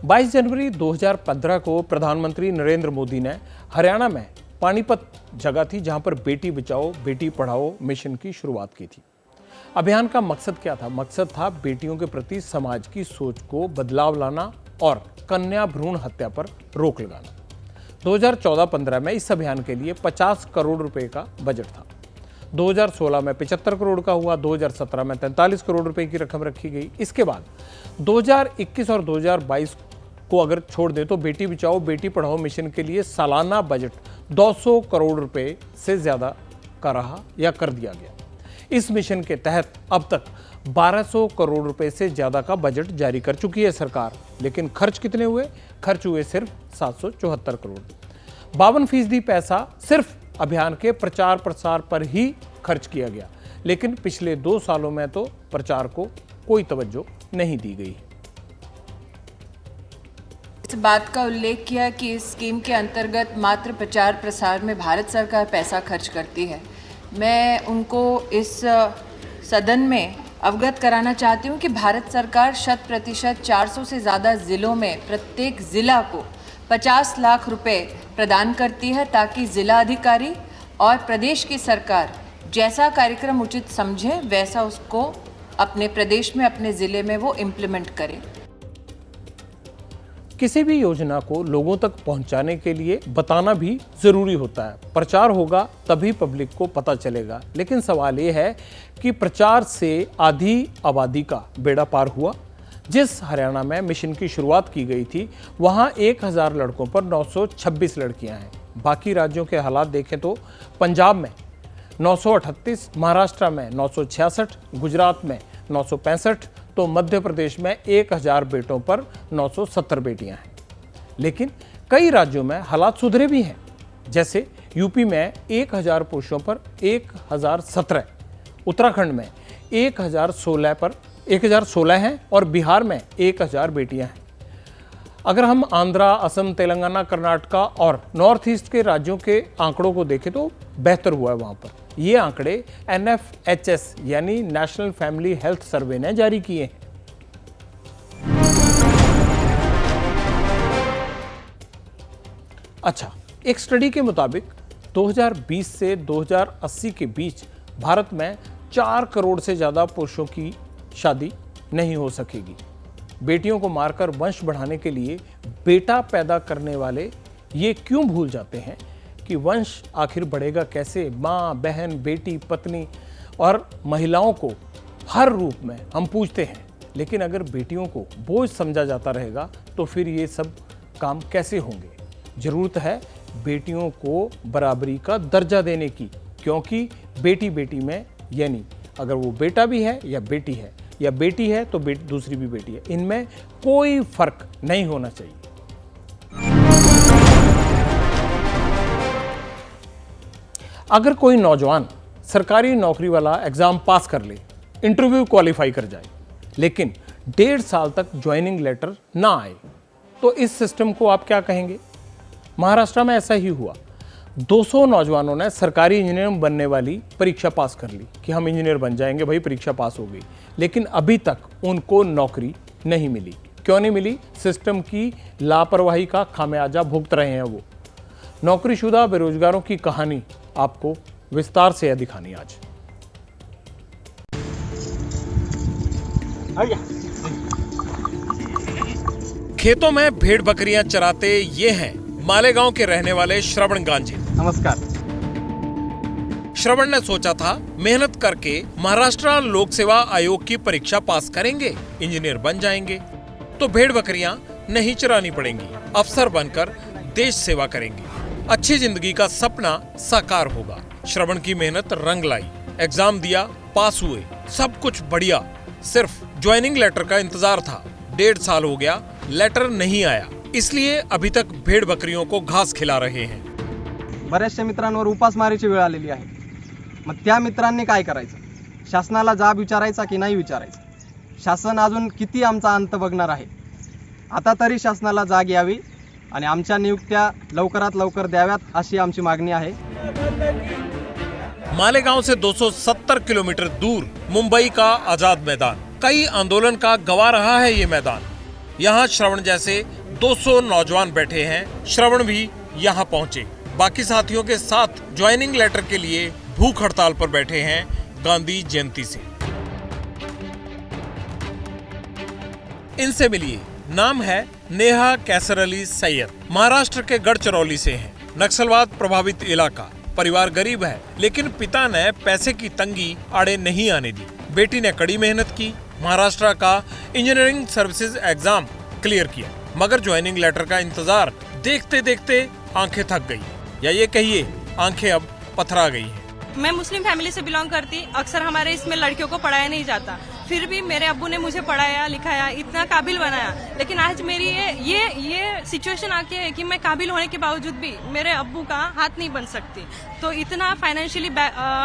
22 जनवरी 2015 को प्रधानमंत्री नरेंद्र मोदी ने हरियाणा में पानीपत जगह थी जहां पर बेटी बचाओ बेटी पढ़ाओ मिशन की शुरुआत की थी। अभियान का मकसद क्या था? मकसद था बेटियों के प्रति समाज की सोच को बदलाव लाना और कन्या भ्रूण हत्या पर रोक लगाना। 2014-15 में इस अभियान के लिए 50 करोड़ रुपए का बजट था। 2016 में 75 करोड़ का हुआ, 2017 में 43 करोड़ रुपए की रकम रखी गई। इसके बाद 2021 और 2022 को अगर छोड़ दें तो बेटी बचाओ बेटी पढ़ाओ मिशन के लिए सालाना बजट 200 करोड़ रुपए से ज़्यादा का रहा या कर दिया गया। इस मिशन के तहत अब तक 1200 करोड़ रुपए से ज़्यादा का बजट जारी कर चुकी है सरकार। लेकिन खर्च कितने हुए? खर्च हुए सिर्फ 774 करोड़। 52% पैसा सिर्फ अभियान के प्रचार प्रसार पर ही खर्च किया गया। लेकिन पिछले 2 सालों में तो प्रचार को कोई तवज्जो नहीं दी गई। इस बात का उल्लेख किया कि इस स्कीम के अंतर्गत मात्र प्रचार प्रसार में भारत सरकार पैसा खर्च करती है। मैं उनको इस सदन में अवगत कराना चाहती हूँ कि भारत सरकार 100% 400 से ज़्यादा ज़िलों में प्रत्येक ज़िला को 50 लाख रुपए प्रदान करती है ताकि ज़िला अधिकारी और प्रदेश की सरकार जैसा कार्यक्रम उचित समझे वैसा उसको अपने प्रदेश में अपने ज़िले में वो इम्प्लीमेंट करें। किसी भी योजना को लोगों तक पहुंचाने के लिए बताना भी जरूरी होता है। प्रचार होगा तभी पब्लिक को पता चलेगा। लेकिन सवाल ये है कि प्रचार से आधी आबादी का बेड़ा पार हुआ। जिस हरियाणा में मिशन की शुरुआत की गई थी वहां 1000 लड़कों पर 926 लड़कियां हैं। बाकी राज्यों के हालात देखें तो पंजाब में 938, महाराष्ट्र में 966, गुजरात में 965, तो मध्य प्रदेश में 1000 बेटों पर 970 बेटियां हैं। लेकिन कई राज्यों में हालात सुधरे भी हैं। जैसे यूपी में 1000 पुरुषों पर 1017, उत्तराखंड में 1016 पर 1016 हैं और बिहार में 1000 बेटियां हैं। अगर हम आंध्रा, असम, तेलंगाना, कर्नाटका और नॉर्थ ईस्ट के राज्यों के आंकड़ों को देखें तो बेहतर हुआ है वहां पर। ये आंकड़े NFHS यानी नेशनल फैमिली हेल्थ सर्वे ने जारी किए हैं। अच्छा, एक स्टडी के मुताबिक 2020 से 2080 के बीच भारत में 4 करोड़ से ज्यादा पुरुषों की शादी नहीं हो सकेगी। बेटियों को मारकर वंश बढ़ाने के लिए बेटा पैदा करने वाले ये क्यों भूल जाते हैं कि वंश आखिर बढ़ेगा कैसे? माँ, बहन, बेटी, पत्नी और महिलाओं को हर रूप में हम पूजते हैं। लेकिन अगर बेटियों को बोझ समझा जाता रहेगा तो फिर ये सब काम कैसे होंगे? जरूरत है बेटियों को बराबरी का दर्जा देने की, क्योंकि बेटी बेटी में यानी अगर वो बेटा भी है या बेटी है तो दूसरी भी बेटी है, इनमें कोई फर्क नहीं होना चाहिए। अगर कोई नौजवान सरकारी नौकरी वाला एग्जाम पास कर ले, इंटरव्यू क्वालिफाई कर जाए, लेकिन 1.5 साल तक ज्वाइनिंग लेटर ना आए, तो इस सिस्टम को आप क्या कहेंगे? महाराष्ट्र में ऐसा ही हुआ। 200 नौजवानों ने सरकारी इंजीनियर बनने वाली परीक्षा पास कर ली कि हम इंजीनियर बन जाएंगे, भाई परीक्षा पास हो गई, लेकिन अभी तक उनको नौकरी नहीं मिली। क्यों नहीं मिली? सिस्टम की लापरवाही का खामियाजा भुगत रहे हैं वो। नौकरीशुदा बेरोजगारों की कहानी आपको विस्तार से दिखानी आज। खेतों में भेड़ बकरियां चराते ये हैं मालेगांव के रहने वाले श्रवण गांजे। नमस्कार। श्रवण ने सोचा था मेहनत करके महाराष्ट्र लोक सेवा आयोग की परीक्षा पास करेंगे, इंजीनियर बन जाएंगे तो भेड़ बकरियां नहीं चरानी पड़ेंगी, अफसर बनकर देश सेवा करेंगे, अच्छी जिंदगी का सपना साकार होगा। श्रवण की मेहनत रंग लाई, एग्जाम दिया, पास हुए, सब कुछ बढ़िया। सिर्फ ज्वाइनिंग लेटर का इंतजार था। 1.5 साल हो गया, लेटर नहीं आया, इसलिए अभी तक भेड़ बकरियों को घास खिला रहे हैं। बऱ्याचशा मित्रांवर उपासमारीची वेळ आलेली आहे। मग त्या मित्रांनी काय करायचं? शासनाला जाब विचारायचा की नाही विचारायचा? शासन अजून किती आमचा अंत बघणार आहे? आता तरी शासनाला जाग यावी आणि आमच्या नियुक्त्या लवकरात लवकर द्याव्यात अशी आमची मागणी आहे। मालेगांव से 270 किलोमीटर दूर मुंबई का आजाद मैदान कई आंदोलन का गवाह रहा है। ये मैदान यहाँ श्रवण जैसे 200 नौजवान बैठे हैं। श्रवण भी यहाँ पहुँचे, बाकी साथियों के साथ ज्वाइनिंग लेटर के लिए भूख हड़ताल पर बैठे हैं गांधी जयंती से। इनसे मिलिए। नाम है नेहा कैसर अली सैयद, महाराष्ट्र के गढ़चिरौली से हैं। नक्सलवाद प्रभावित इलाका, परिवार गरीब है, लेकिन पिता ने पैसे की तंगी आड़े नहीं आने दी। बेटी ने कड़ी मेहनत की, महाराष्ट्र का इंजीनियरिंग सर्विसेज एग्जाम क्लियर किया, मगर ज्वाइनिंग लेटर का इंतजार देखते देखते आंखें थक गई, या ये कहिए आंखें अब पथरा गई हैं। मैं मुस्लिम फैमिली से बिलोंग करती, अक्सर हमारे इसमें लड़कियों को पढ़ाया नहीं जाता, फिर भी मेरे अब्बू ने मुझे पढ़ाया लिखाया, इतना काबिल बनाया। लेकिन आज मेरी ये सिचुएशन आके है कि मैं काबिल होने के बावजूद भी मेरे अब्बू का हाथ नहीं बन सकती। तो इतना फाइनेंशियली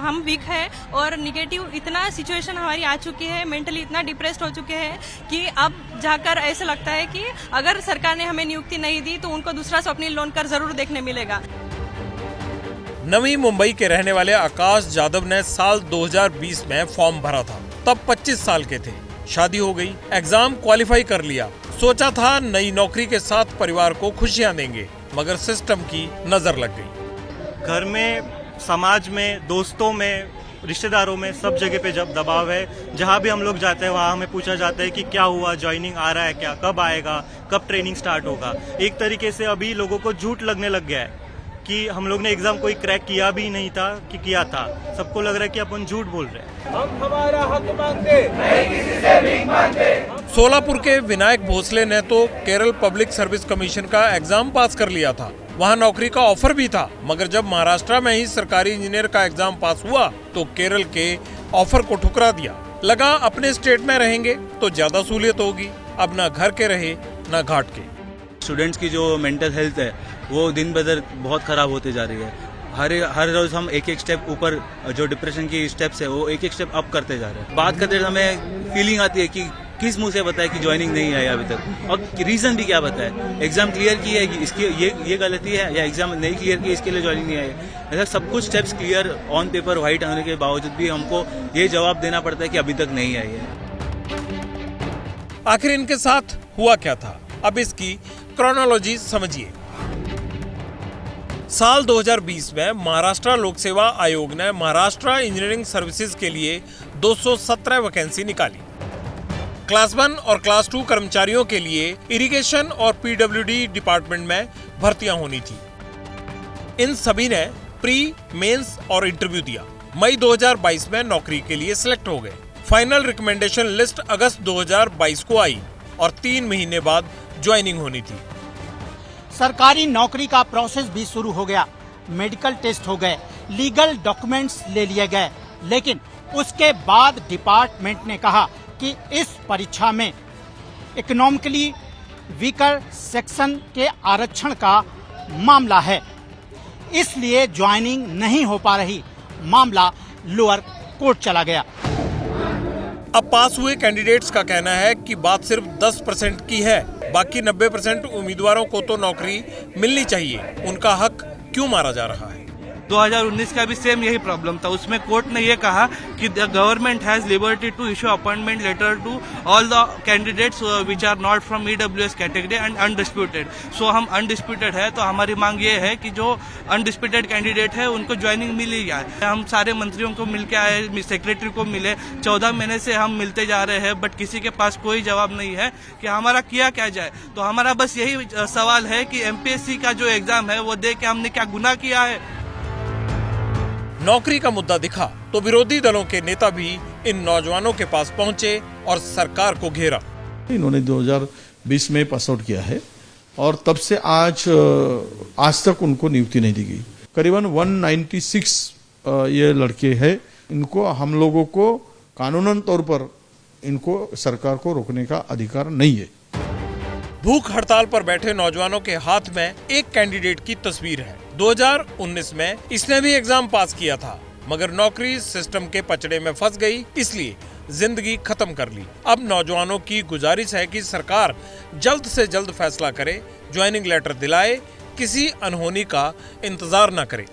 हम वीक है और निगेटिव इतना सिचुएशन हमारी आ चुकी है, मेंटली इतना डिप्रेस्ड हो चुके हैं कि अब जाकर ऐसा लगता है कि अगर सरकार ने हमें नियुक्ति नहीं दी तो उनको दूसरा स्वप्निल लोन कर जरूर देखने मिलेगा। नवी मुंबई के रहने वाले आकाश जादव ने साल 2020 में फॉर्म भरा था, तब 25 साल के थे। शादी हो गई, एग्जाम क्वालिफाई कर लिया, सोचा था नई नौकरी के साथ परिवार को खुशियां देंगे, मगर सिस्टम की नजर लग गई। घर में, समाज में, दोस्तों में, रिश्तेदारों में, सब जगह पे जब दबाव है, जहाँ भी हम लोग जाते हैं वहाँ हमें पूछा जाता है कि क्या हुआ, ज्वाइनिंग आ रहा है क्या, कब आएगा, कब ट्रेनिंग स्टार्ट होगा। एक तरीके से अभी लोगों को झूठ लगने लग गया है कि हम लोग ने एग्जाम कोई क्रैक किया भी नहीं था कि किया था। सबको लग रहा है कि अपन झूठ बोल रहे हैं। हम हमारा हक मांगते, नहीं किसी से भीख मांगते। सोलापुर के विनायक भोसले ने तो केरल पब्लिक सर्विस कमीशन का एग्जाम पास कर लिया था, वहाँ नौकरी का ऑफर भी था, मगर जब महाराष्ट्र में ही सरकारी इंजीनियर का एग्जाम पास हुआ तो केरल के ऑफर को ठुकरा दिया। लगा अपने स्टेट में रहेंगे तो ज्यादा सहूलियत होगी, अब ना घर के रहे ना घाट के। स्टूडेंट्स की जो मेंटल हेल्थ है वो दिन ब दिन बहुत खराब होती जा रही है। हर रोज हम एक एक स्टेप ऊपर, जो डिप्रेशन की स्टेप्स है वो एक एक स्टेप अप करते जा रहे हैं। बात करते समय फीलिंग आती है कि किस मुंह से बताए कि ज्वाइनिंग नहीं है अभी तक, और रीजन भी क्या बताए। एग्जाम क्लियर की है, इसकी ये गलती है, या एग्जाम नहीं क्लियर की इसके लिए ज्वाइनिंग नहीं आई। ऐसा सब कुछ steps clear on paper white होने के बावजूद भी हमको ये जवाब देना पड़ता है कि अभी तक नहीं आई है। आखिर इनके साथ हुआ क्या था, अब इसकी क्रोनोलॉजी समझिए। साल 2020 में महाराष्ट्र लोक सेवा आयोग ने महाराष्ट्र इंजीनियरिंग सर्विसेज के लिए 217 वैकेंसी निकाली। क्लास 1 और क्लास 2 कर्मचारियों के लिए इरिगेशन और पीडब्ल्यूडी डिपार्टमेंट में भर्तियां होनी थी। इन सभी ने प्री, मेंस और इंटरव्यू दिया। मई 2022 में नौकरी के लिए सिलेक्ट हो गए। फाइनल रिकमेंडेशन लिस्ट अगस्त 2022 को आई और 3 महीने बाद ज्वाइनिंग होनी थी। सरकारी नौकरी का प्रोसेस भी शुरू हो गया, मेडिकल टेस्ट हो गए, लीगल डॉक्यूमेंट्स ले लिए गए, लेकिन उसके बाद डिपार्टमेंट ने कहा कि इस परीक्षा में इकोनॉमिकली वीकर सेक्शन के आरक्षण का मामला है, इसलिए ज्वाइनिंग नहीं हो पा रही। मामला लोअर कोर्ट चला गया। अब पास हुए कैंडिडेट्स का कहना है कि बात सिर्फ 10% की है, बाकी 90% उम्मीदवारों को तो नौकरी मिलनी चाहिए, उनका हक क्यों मारा जा रहा है। 2019 का भी सेम यही प्रॉब्लम था। उसमें कोर्ट ने ये कहा कि the government has liberty to issue appointment letter to all the candidates which are not from EWS category and undisputed. So हम अनडिस्प्यूटेड है, तो हमारी मांग ये है कि जो अनडिस्प्यूटेड कैंडिडेट है उनको ज्वाइनिंग मिल ही जाए। हम सारे मंत्रियों को मिल के आए, सेक्रेटरी को मिले, 14 महीने से हम मिलते जा रहे हैं, बट किसी के पास कोई जवाब नहीं है कि हमारा किया क्या जाए। तो हमारा बस यही सवाल है कि एमपीएससी का जो एग्जाम है वो दे के हमने क्या गुनाह किया है। नौकरी का मुद्दा दिखा तो विरोधी दलों के नेता भी इन नौजवानों के पास पहुंचे और सरकार को घेरा। इन्होंने 2020 में पास आउट किया है और तब से आज तक उनको नियुक्ति नहीं दी गई। करीबन 196 ये लड़के हैं। इनको हम लोगों को कानूनन तौर पर इनको सरकार को रोकने का अधिकार नहीं है। भूख हड़ताल पर बैठे नौजवानों के हाथ में एक कैंडिडेट की तस्वीर है। 2019 में इसने भी एग्जाम पास किया था, मगर नौकरी सिस्टम के पचड़े में फंस गई, इसलिए जिंदगी खत्म कर ली। अब नौजवानों की गुजारिश है कि सरकार जल्द से जल्द फैसला करे, ज्वाइनिंग लेटर दिलाए, किसी अनहोनी का इंतजार न करे।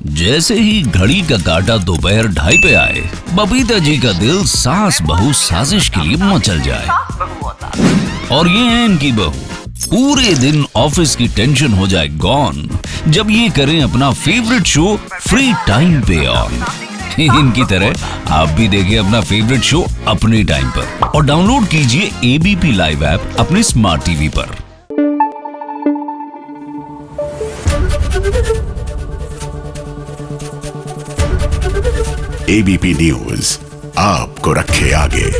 जैसे ही घड़ी का काटा दोपहर 2:30 पे आए, बबीता जी का दिल सास बहू साजिश के लिए मचल जाए। और ये है इनकी बहू, पूरे दिन ऑफिस की टेंशन हो जाए गॉन जब ये करें अपना फेवरेट शो फ्री टाइम पे ऑन। इनकी तरह आप भी देखिए अपना फेवरेट शो अपने टाइम पर और डाउनलोड कीजिए एबीपी लाइव ऐप अपने स्मार्ट टीवी पर। एबीपी न्यूज आपको रखे आगे।